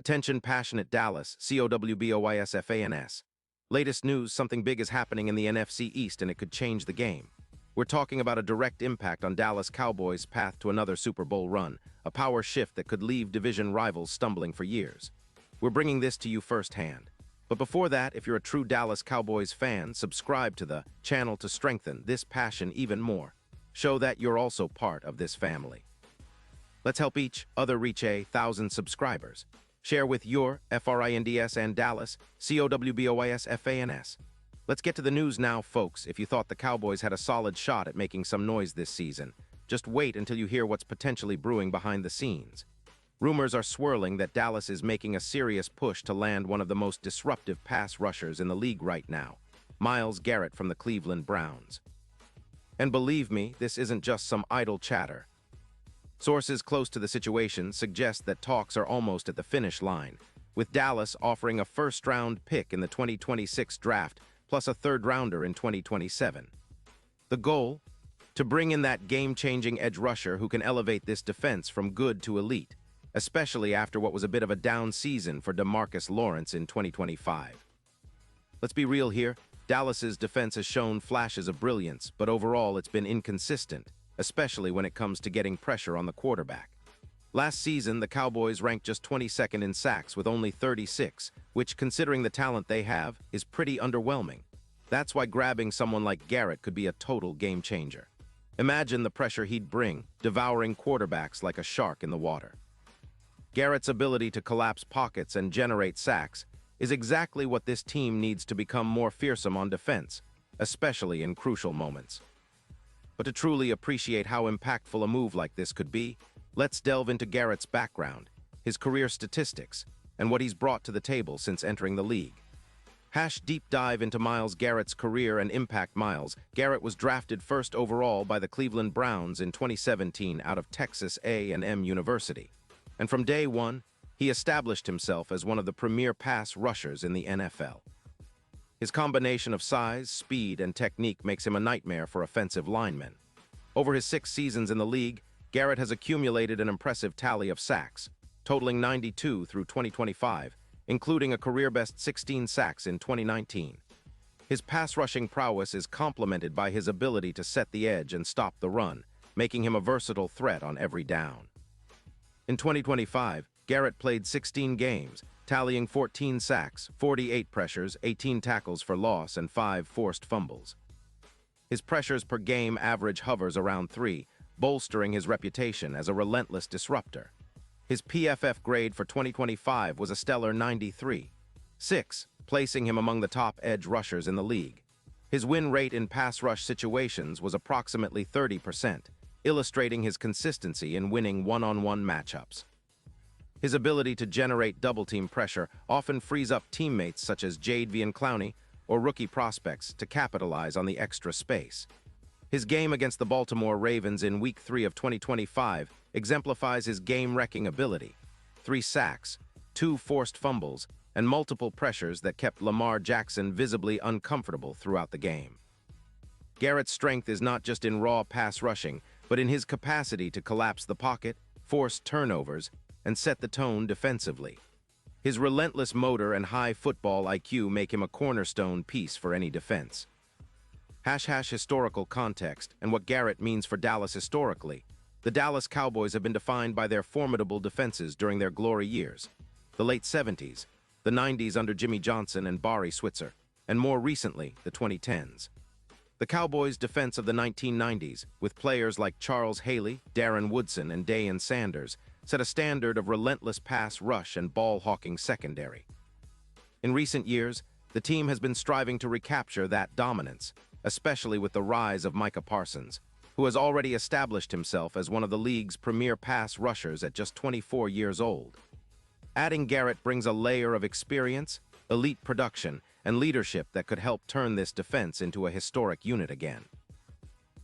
Attention passionate Dallas, Cowboys. Latest news, something big is happening in the NFC East and it could change the game. We're talking about a direct impact on Dallas Cowboys' path to another Super Bowl run, a power shift that could leave division rivals stumbling for years. We're bringing this to you firsthand. But before that, if you're a true Dallas Cowboys fan, subscribe to the channel to strengthen this passion even more. Show that you're also part of this family. Let's help each other reach 1,000 subscribers. Share with your FRINDS and Dallas, COWBOYSFANS. Let's get to the news now, folks. If you thought the Cowboys had a solid shot at making some noise this season, just wait until you hear what's potentially brewing behind the scenes. Rumors are swirling that Dallas is making a serious push to land one of the most disruptive pass rushers in the league right now, Myles Garrett from the Cleveland Browns. And believe me, this isn't just some idle chatter. Sources close to the situation suggest that talks are almost at the finish line, with Dallas offering a first-round pick in the 2026 draft plus a third-rounder in 2027. The goal? To bring in that game-changing edge rusher who can elevate this defense from good to elite, especially after what was a bit of a down season for DeMarcus Lawrence in 2025. Let's be real here, Dallas's defense has shown flashes of brilliance, but overall it's been inconsistent, especially when it comes to getting pressure on the quarterback. Last season, the Cowboys ranked just 22nd in sacks with only 36, which, considering the talent they have, is pretty underwhelming. That's why grabbing someone like Garrett could be a total game changer. Imagine the pressure he'd bring, devouring quarterbacks like a shark in the water. Garrett's ability to collapse pockets and generate sacks is exactly what this team needs to become more fearsome on defense, especially in crucial moments. But to truly appreciate how impactful a move like this could be, let's delve into Garrett's background, his career statistics, and what he's brought to the table since entering the league. Deep dive into Myles Garrett's career and impact. Myles Garrett was drafted first overall by the Cleveland Browns in 2017 out of Texas A&M University. And from day one, he established himself as one of the premier pass rushers in the NFL. His combination of size, speed, and technique makes him a nightmare for offensive linemen. Over his 6 seasons in the league, Garrett has accumulated an impressive tally of sacks, totaling 92 through 2025, including a career-best 16 sacks in 2019. His pass-rushing prowess is complemented by his ability to set the edge and stop the run, making him a versatile threat on every down. In 2025, Garrett played 16 games, tallying 14 sacks, 48 pressures, 18 tackles for loss, and 5 forced fumbles. His pressures per game average hovers around 3, bolstering his reputation as a relentless disruptor. His PFF grade for 2025 was a stellar 93.6, placing him among the top edge rushers in the league. His win rate in pass rush situations was approximately 30%, illustrating his consistency in winning one-on-one matchups. His ability to generate double-team pressure often frees up teammates such as Jadeveon Clowney or rookie prospects to capitalize on the extra space. His game against the Baltimore Ravens in Week 3 of 2025 exemplifies his game-wrecking ability. 3 sacks, 2 forced fumbles, and multiple pressures that kept Lamar Jackson visibly uncomfortable throughout the game. Garrett's strength is not just in raw pass rushing, but in his capacity to collapse the pocket, force turnovers, and set the tone defensively. His relentless motor and high football IQ make him a cornerstone piece for any defense. Historical context and what Garrett means for Dallas historically. The Dallas Cowboys have been defined by their formidable defenses during their glory years. The late 70s, the 90s under Jimmy Johnson and Barry Switzer, and more recently, the 2010s. The Cowboys' defense of the 1990s, with players like Charles Haley, Darren Woodson, and Deion Sanders, set a standard of relentless pass rush and ball-hawking secondary. In recent years, the team has been striving to recapture that dominance, especially with the rise of Micah Parsons, who has already established himself as one of the league's premier pass rushers at just 24 years old. Adding Garrett brings a layer of experience, elite production, and leadership that could help turn this defense into a historic unit again.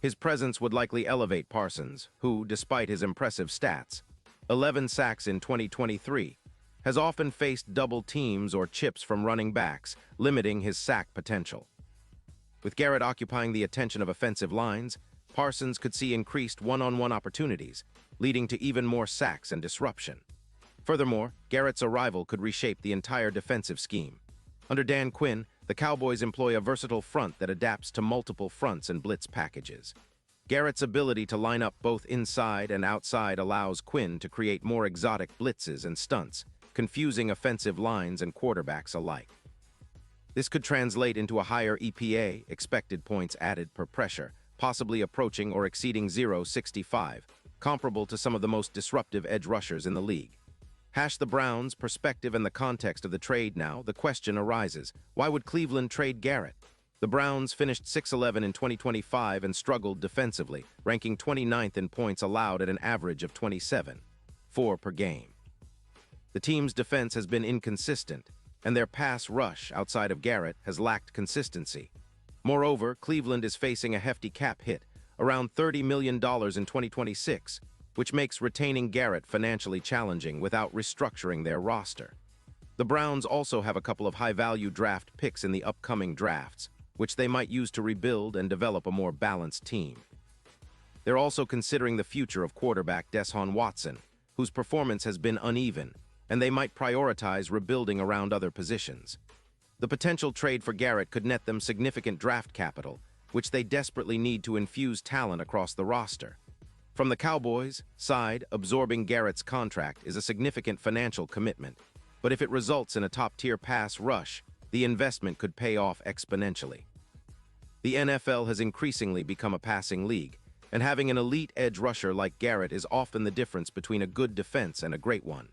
His presence would likely elevate Parsons, who, despite his impressive stats, 11 sacks in 2023, has often faced double teams or chips from running backs, limiting his sack potential. With Garrett occupying the attention of offensive lines, Parsons could see increased one-on-one opportunities, leading to even more sacks and disruption. Furthermore, Garrett's arrival could reshape the entire defensive scheme. Under Dan Quinn, the Cowboys employ a versatile front that adapts to multiple fronts and blitz packages. Garrett's ability to line up both inside and outside allows Quinn to create more exotic blitzes and stunts, confusing offensive lines and quarterbacks alike. This could translate into a higher EPA, expected points added per pressure, possibly approaching or exceeding 0.65, comparable to some of the most disruptive edge rushers in the league. Hash the Browns' perspective and the context of the trade now, the question arises, why would Cleveland trade Garrett? The Browns finished 6-11 in 2025 and struggled defensively, ranking 29th in points allowed at an average of 27.4 per game. The team's defense has been inconsistent, and their pass rush outside of Garrett has lacked consistency. Moreover, Cleveland is facing a hefty cap hit, around $30 million in 2026, which makes retaining Garrett financially challenging without restructuring their roster. The Browns also have a couple of high-value draft picks in the upcoming drafts, which they might use to rebuild and develop a more balanced team. They're also considering the future of quarterback Deshaun Watson, whose performance has been uneven, and they might prioritize rebuilding around other positions. The potential trade for Garrett could net them significant draft capital, which they desperately need to infuse talent across the roster. From the Cowboys' side, absorbing Garrett's contract is a significant financial commitment, but if it results in a top-tier pass rush, the investment could pay off exponentially. The NFL has increasingly become a passing league, and having an elite edge rusher like Garrett is often the difference between a good defense and a great one.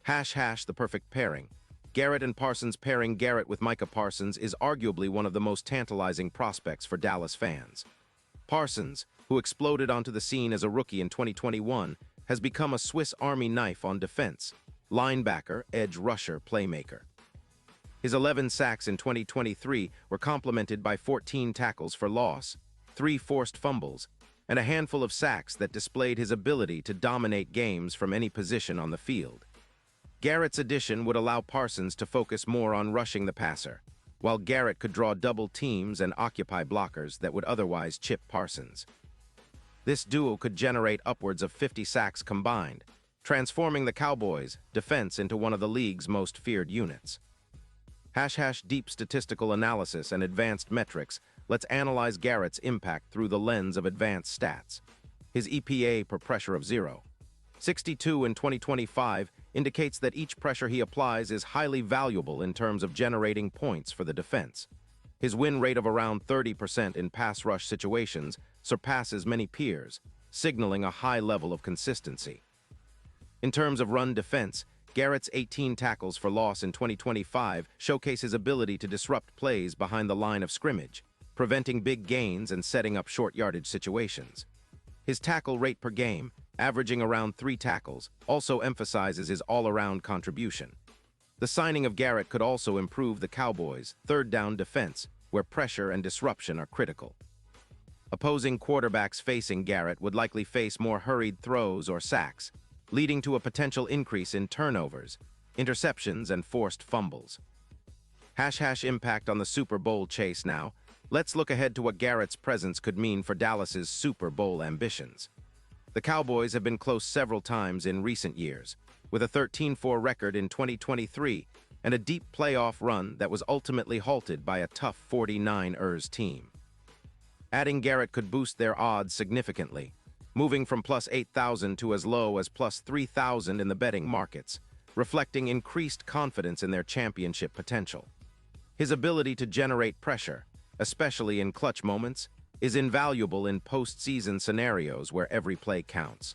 The perfect pairing. Garrett and Parsons pairing Garrett with Micah Parsons is arguably one of the most tantalizing prospects for Dallas fans. Parsons, who exploded onto the scene as a rookie in 2021, has become a Swiss Army knife on defense, linebacker, edge rusher, playmaker. His 11 sacks in 2023 were complemented by 14 tackles for loss, 3 forced fumbles, and a handful of sacks that displayed his ability to dominate games from any position on the field. Garrett's addition would allow Parsons to focus more on rushing the passer, while Garrett could draw double teams and occupy blockers that would otherwise chip Parsons. This duo could generate upwards of 50 sacks combined, transforming the Cowboys' defense into one of the league's most feared units. Deep statistical analysis and advanced metrics lets analyze Garrett's impact through the lens of advanced stats. His EPA per pressure of 0.62 in 2025 indicates that each pressure he applies is highly valuable in terms of generating points for the defense. His win rate of around 30% in pass rush situations surpasses many peers, signaling a high level of consistency. In terms of run defense, Garrett's 18 tackles for loss in 2025 showcase his ability to disrupt plays behind the line of scrimmage, preventing big gains and setting up short yardage situations. His tackle rate per game, averaging around 3 tackles, also emphasizes his all-around contribution. The signing of Garrett could also improve the Cowboys' third-down defense, where pressure and disruption are critical. Opposing quarterbacks facing Garrett would likely face more hurried throws or sacks, leading to a potential increase in turnovers, interceptions, and forced fumbles. Impact on the Super Bowl chase now. Let's look ahead to what Garrett's presence could mean for Dallas's Super Bowl ambitions. The Cowboys have been close several times in recent years, with a 13-4 record in 2023 and a deep playoff run that was ultimately halted by a tough 49ers team. Adding Garrett could boost their odds significantly, moving from plus 8,000 to as low as plus 3,000 in the betting markets, reflecting increased confidence in their championship potential. His ability to generate pressure, especially in clutch moments, is invaluable in postseason scenarios where every play counts.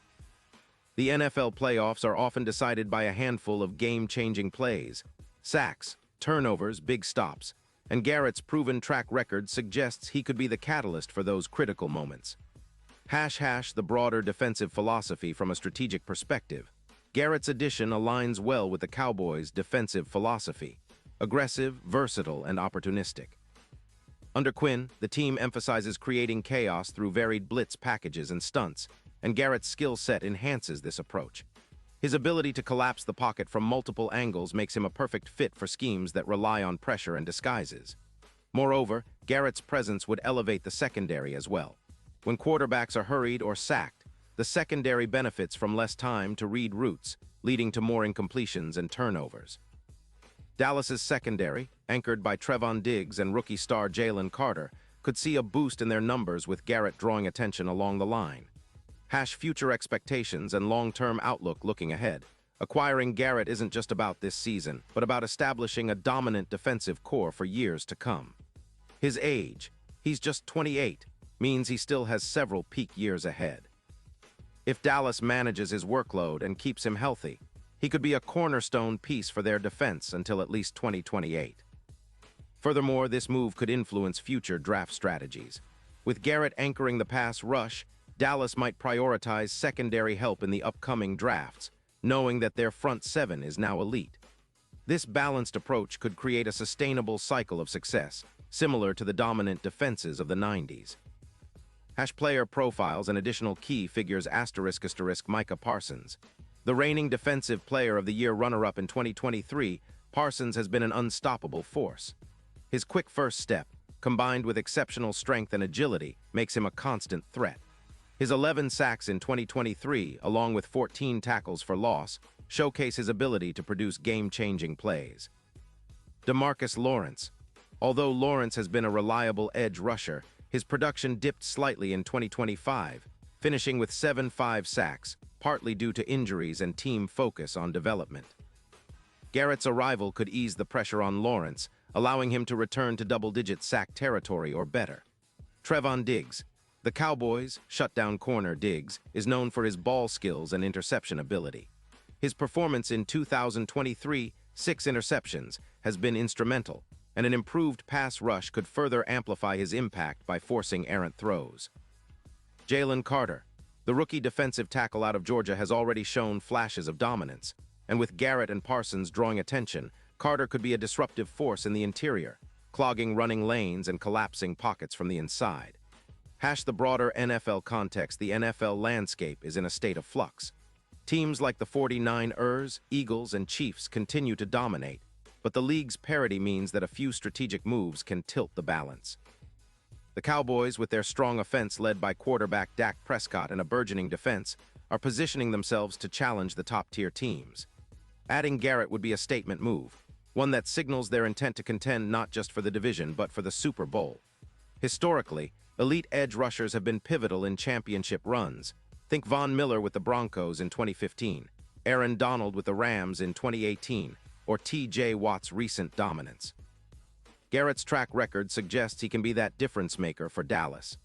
The NFL playoffs are often decided by a handful of game-changing plays, sacks, turnovers, big stops, and Garrett's proven track record suggests he could be the catalyst for those critical moments. The broader defensive philosophy from a strategic perspective. Garrett's addition aligns well with the Cowboys' defensive philosophy, aggressive, versatile, and opportunistic. Under Quinn, the team emphasizes creating chaos through varied blitz packages and stunts, and Garrett's skill set enhances this approach. His ability to collapse the pocket from multiple angles makes him a perfect fit for schemes that rely on pressure and disguises. Moreover, Garrett's presence would elevate the secondary as well. When quarterbacks are hurried or sacked, the secondary benefits from less time to read routes, leading to more incompletions and turnovers. Dallas's secondary, anchored by Trevon Diggs and rookie star Jalen Carter, could see a boost in their numbers with Garrett drawing attention along the line. Future expectations and long-term outlook looking ahead. Acquiring Garrett isn't just about this season, but about establishing a dominant defensive core for years to come. His age, he's just 28, means he still has several peak years ahead. If Dallas manages his workload and keeps him healthy, he could be a cornerstone piece for their defense until at least 2028. Furthermore, this move could influence future draft strategies. With Garrett anchoring the pass rush, Dallas might prioritize secondary help in the upcoming drafts, knowing that their front seven is now elite. This balanced approach could create a sustainable cycle of success, similar to the dominant defenses of the 90s. Player profiles and additional key figures *** Micah Parsons. The reigning Defensive Player of the Year runner-up in 2023, Parsons has been an unstoppable force. His quick first step, combined with exceptional strength and agility, makes him a constant threat. His 11 sacks in 2023, along with 14 tackles for loss, showcase his ability to produce game-changing plays. DeMarcus Lawrence. Although Lawrence has been a reliable edge rusher, his production dipped slightly in 2025, finishing with 7 sacks, partly due to injuries and team focus on development. Garrett's arrival could ease the pressure on Lawrence, allowing him to return to double-digit sack territory or better. Trevon Diggs. The Cowboys' shutdown corner Diggs is known for his ball skills and interception ability. His performance in 2023, 6 interceptions, has been instrumental, and an improved pass rush could further amplify his impact by forcing errant throws. Jalen Carter. The rookie defensive tackle out of Georgia has already shown flashes of dominance, and with Garrett and Parsons drawing attention, Carter could be a disruptive force in the interior, clogging running lanes and collapsing pockets from the inside. The broader NFL context, the NFL landscape is in a state of flux. Teams like the 49ers, Eagles, and Chiefs continue to dominate, but the league's parity means that a few strategic moves can tilt the balance. The Cowboys, with their strong offense led by quarterback Dak Prescott and a burgeoning defense, are positioning themselves to challenge the top-tier teams. Adding Garrett would be a statement move, one that signals their intent to contend not just for the division but for the Super Bowl. Historically, elite edge rushers have been pivotal in championship runs. Think Von Miller with the Broncos in 2015, Aaron Donald with the Rams in 2018, or T.J. Watt's recent dominance. Garrett's track record suggests he can be that difference maker for Dallas.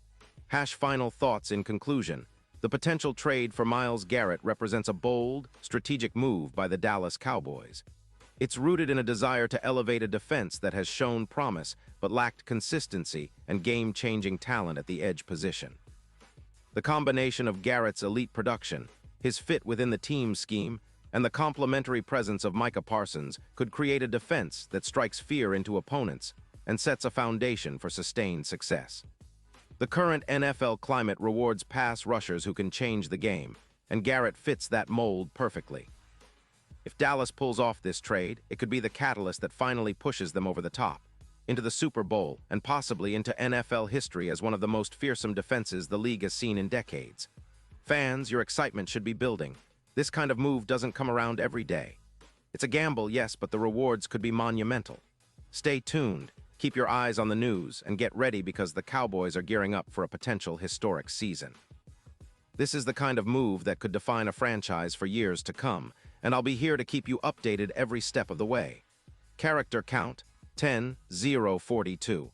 Final thoughts in conclusion. The potential trade for Myles Garrett represents a bold, strategic move by the Dallas Cowboys. It's rooted in a desire to elevate a defense that has shown promise but lacked consistency and game-changing talent at the edge position. The combination of Garrett's elite production, his fit within the team scheme, and the complementary presence of Micah Parsons could create a defense that strikes fear into opponents and sets a foundation for sustained success. The current NFL climate rewards pass rushers who can change the game, and Garrett fits that mold perfectly. If Dallas pulls off this trade, it could be the catalyst that finally pushes them over the top, into the Super Bowl, and possibly into NFL history as one of the most fearsome defenses the league has seen in decades. Fans, your excitement should be building. This kind of move doesn't come around every day. It's a gamble, yes, but the rewards could be monumental. Stay tuned, keep your eyes on the news, and get ready because the Cowboys are gearing up for a potential historic season. This is the kind of move that could define a franchise for years to come, and I'll be here to keep you updated every step of the way. Character count, 10-0-42.